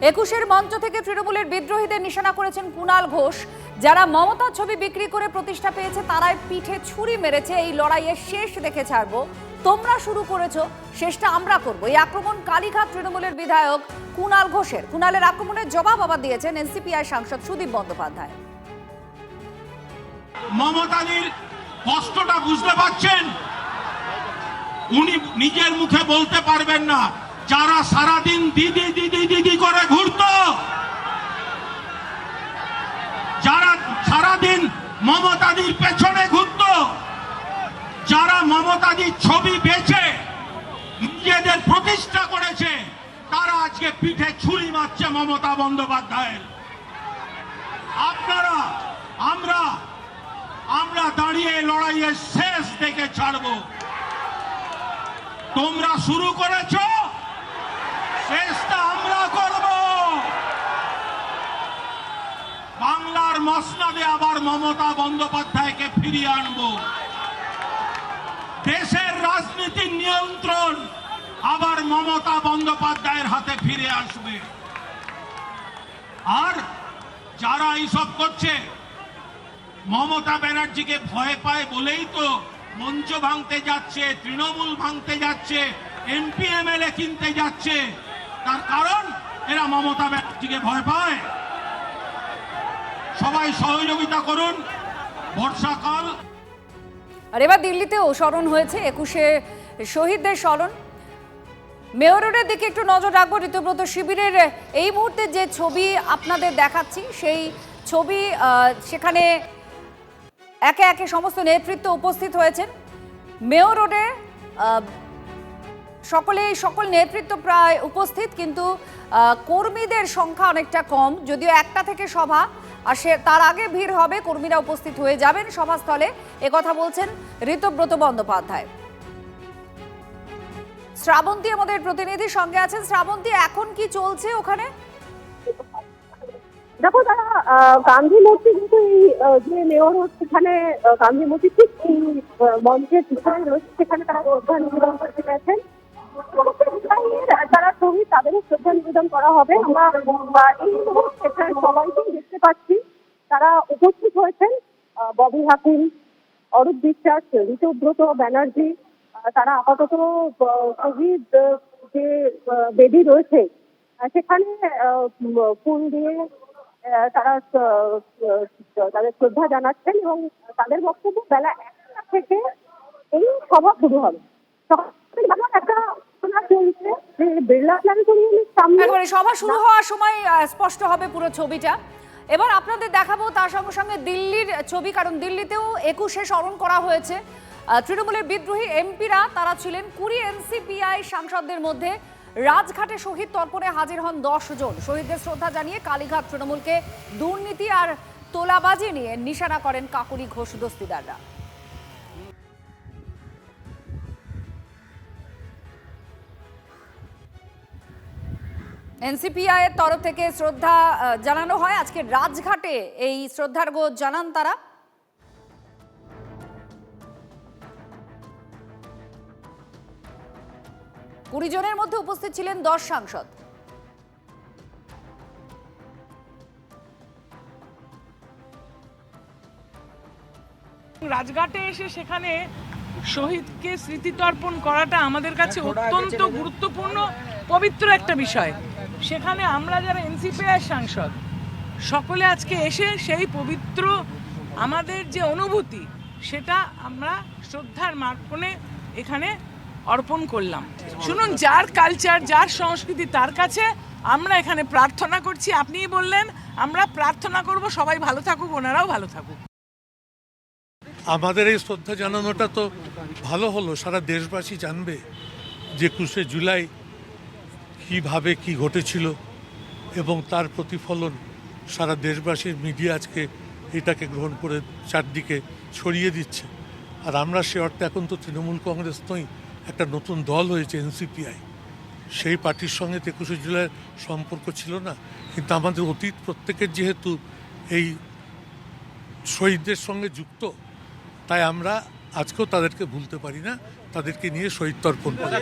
একুশের মঞ্চ থেকে তৃণমূলের বিদ্রোহীদের নিশানা করেছেন কুণাল ঘোষ। যারা মমতার ছবি বিক্রি করে প্রতিষ্ঠা পেয়েছে তারাই পিঠে ছুরি মেরেছে। এই লড়াইয়ের শেষ দেখে ছাড়বো, তোমরা শুরু করেছো, শেষটা আমরা করব। এই আক্রমণ কালীঘাট তৃণমূলের বিধায়ক কুণাল ঘোষের। কুণালের আক্রমণের জবাব আবার দিয়েছেন এনসিপিআই সাংসদ সুদীপ বন্দ্যোপাধ্যায়। মমতাদির কষ্টটা বুঝতে পারছেন? উনি নিজের মুখে বলতে পারবেন না। যারা সারাদিন দিদি দিদি দিদি করে ঘুরত, যারা সারাদিন মমতাদির পেছনে ঘুরত, যারা মমতাদির ছবি বেচে নিজেদের প্রতিষ্ঠা করেছে, তারা আজকে পিঠে ছুরি মারছে মমতা বন্দ্যোপাধ্যায়ের। আপনারা আমরা দাঁড়িয়ে লড়াইয়ের শেষ দেখে ছাড়বো। তোমরা শুরু করেছ, শেষটা আমরা করব। বাংলার মসনদে আবার মমতা বন্দ্যোপাধ্যায়কে ফিরিয়ে আনব। দেশের রাজনীতির নিয়ন্ত্রণ আবার মমতা বন্দ্যোপাধ্যায়ের হাতে ফিরে আসবে। আর যারা এইসব করছে, মমতা ব্যানার্জিকে ভয় পায় বলেই তো মঞ্চ ভাঙতে যাচ্ছে, তৃণমূল ভাঙতে যাচ্ছে, এমপি এমএলএ কিনতে যাচ্ছে। তার কারণ এরা মমতা ব্যানার্জিকে ভয় পায়। সবাই সহযোগিতা করুন। বর্ষাকাল। আর এবার দিল্লিতেও স্মরণ হয়েছে 21শে শহীদদের স্মরণ। মেয়র রোডের দিকে একটু নজর রাখবো। ঋতুব্রত শিবিরের এই মুহূর্তে যে ছবি আপনাদের দেখাচ্ছি, সেই ছবি, সেখানে একে একে সমস্ত নেতৃত্ব উপস্থিত হয়েছেন। মেয়র রোডে সকল নেতৃত্ব প্রায় উপস্থিত, কিন্তু কর্মীদের সংখ্যা অনেকটা কম। যদিও 1টা থেকে সভা, আর তার আগে ভিড় হবে, কর্মীরা উপস্থিত হয়ে যাবেন সভাস্থলে, একথা বলছেন ঋতুব্রত বন্দ্যোপাধ্যায়। শ্রাবন্তী আমাদের প্রতিনিধির সঙ্গে আছেন। শ্রাবন্তী, এখন কি চলছে ওখানে? দেখো, তারা গান্ধী মূর্তি, কিন্তু এই যে মেয়র সেখানে গান্ধী মূর্তি ঠিক এই মঞ্চের পিছনে রয়েছে, সেখানে তারা শ্রদ্ধা নিবেদন করতে গেছেন। যারা শহীদ তাদেরও শ্রদ্ধা নিবেদন করা হবে। আমরা এই মুহূর্তে সবাইকেই দেখতে পাচ্ছি, তারা উপস্থিত হয়েছেন। ববি হাকিম, অরূপ বিশ্বাস, ঋতুব্রত ব্যানার্জি, তারা আপাতত শহীদ যে বেদি রয়েছে সেখানে ফুল দিয়ে তারা তাদের শ্রদ্ধা জানাচ্ছেন, এবং তাদের বক্তব্য বেলা 1টা থেকে এই সভা শুরু হবে। সভা শুরু হওয়ার সময় স্পষ্ট হবে পুরো ছবিটা। এবার আপনাদের দেখাবো তার সঙ্গে সঙ্গে দিল্লির ছবি, কারণ দিল্লিতেও 21শে স্মরণ করা হয়েছে। তৃণমূলের বিদ্রোহী এমপিরা তারা ছিলেন 20 এনসিপিআই সাংসদদের মধ্যে। রাজঘাটে শহীদ তর্পণে হাজির হন 10 জন। শহীদদের শ্রদ্ধা জানিয়ে কালীঘাট তৃণমূলকে দুর্নীতি আর তোলাবাজি নিয়ে নিশানা করেন কাকুলি ঘোষ দস্তিদাররা। এনসিপিআই এর তরফ থেকে শ্রদ্ধা জানানো হয়। আজকে রাজঘাটে এই শ্রদ্ধার্ঘ্য জানান তারা। কুড়ি জনের মধ্যে উপস্থিত ছিলেন 10 সাংসদ। রাজঘাটে এসে সেখানে শহীদকে স্মৃতিতর্পণ করাটা আমাদের কাছে অত্যন্ত গুরুত্বপূর্ণ, পবিত্র একটা বিষয়। সেখানে আমরা যারা এনসিপিআই সাংসদ সকলে আজকে এসে সেই পবিত্র আমাদের যে অনুভূতি, সেটা আমরা শ্রদ্ধার মার্পণে এখানে অর্পণ করলাম। শুনুন, যার কালচার, যার সংস্কৃতি, তার কাছে আমরা এখানে প্রার্থনা করছি। আপনিই বললেন, আমরা প্রার্থনা করব সবাই ভালো থাকুক, ওনারাও ভালো থাকুক। আমাদের এই শ্রদ্ধা জানানোটা তো ভালো হলো, সারা দেশবাসী জানবে যে 21শে জুলাই কীভাবে কি ঘটেছিল, এবং তার প্রতিফলন সারা দেশবাসীর মিডিয়া আজকে এটাকে গ্রহণ করে চারদিকে ছড়িয়ে দিচ্ছে। আর আমরা সে অর্থে এখন তো তৃণমূল কংগ্রেস নই, একটা নতুন দল হয়েছে এনসিপিআই। সেই পার্টির সঙ্গে 21শে জুলাইয়ের সম্পর্ক ছিল না, কিন্তু আমাদের অতীত প্রত্যেকের যেহেতু এই শহীদদের সঙ্গে যুক্ত, তাই আমরা আজকেও তাদেরকে ভুলতে পারি না, তাদেরকে নিয়ে শহীদ তর্পণ করি।